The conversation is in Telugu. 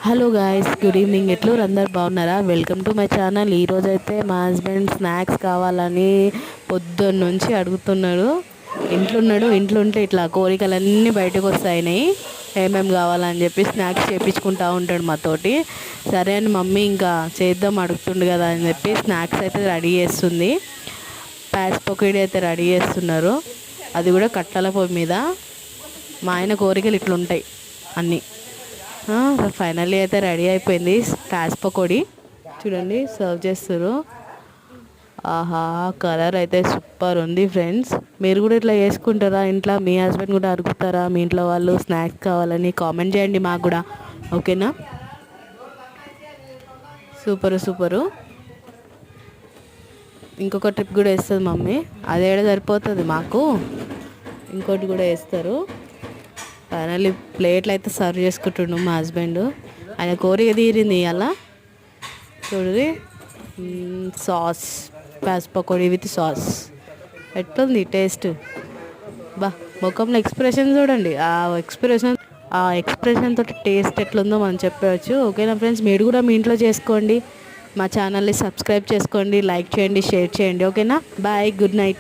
Hello guys, good evening. ఎట్లు అందరు బాగున్నారా? Welcome to my channel. ఈరోజైతే మా హస్బెండ్ స్నాక్స్ కావాలని పొద్దున్న నుంచి అడుగుతున్నాడు. ఇంట్లో ఉంటే ఇట్లా కోరికలన్నీ బయటకు వస్తాయినాయి. ఏమేమి కావాలని చెప్పి స్నాక్స్ చేయించుకుంటూ ఉంటాడు మాతోటి. సరే అని మమ్మీ ఇంకా చేద్దాం అడుగుతుండు కదా అని చెప్పి స్నాక్స్ అయితే రెడీ చేస్తుంది. ప్యాస్ పకోడీ అయితే రెడీ చేస్తున్నారు. అది కూడా కట్టెల పొయ్యి మీద. మా ఆయన కోరికలు ఇట్లుంటాయి అన్నీ. ఫైనల్లీ అయితే రెడీ అయిపోయింది ప్యాస్ పకోడీ. చూడండి సర్వ్ చేస్తారు. ఆహా, కలర్ అయితే సూపర్ ఉంది ఫ్రెండ్స్. మీరు కూడా ఇట్లా చేసుకుంటారా ఇంట్లో? మీ హస్బెండ్ కూడా అడుగుతారా మీ ఇంట్లో వాళ్ళు స్నాక్స్ కావాలని? కామెంట్ చేయండి మాకు కూడా, ఓకేనా? సూపరు. ఇంకొక ట్రిప్ కూడా వేస్తుంది మమ్మీ. అదేడ సరిపోతుంది మాకు, ఇంకోటి కూడా వేస్తారు. ఫైనల్లీ ప్లేట్లు అయితే సర్వ్ చేసుకుంటుండు మా హస్బెండ్. ఆయన కోరిక తీరింది అలా. చూడండి, సాస్, ప్యాస్ పకోడీ విత్ సాస్ ఎట్లుంది టేస్ట్? బా, ముఖంలో ఎక్స్ప్రెషన్ చూడండి. ఆ ఎక్స్ప్రెషన్ తోటి టేస్ట్ ఎట్లుందో మనం చెప్పవచ్చు. ఓకేనా ఫ్రెండ్స్? మీరు కూడా మీ ఇంట్లో చేసుకోండి. మా ఛానల్ని సబ్స్క్రైబ్ చేసుకోండి, లైక్ చేయండి, షేర్ చేయండి. ఓకేనా? Bye, good night.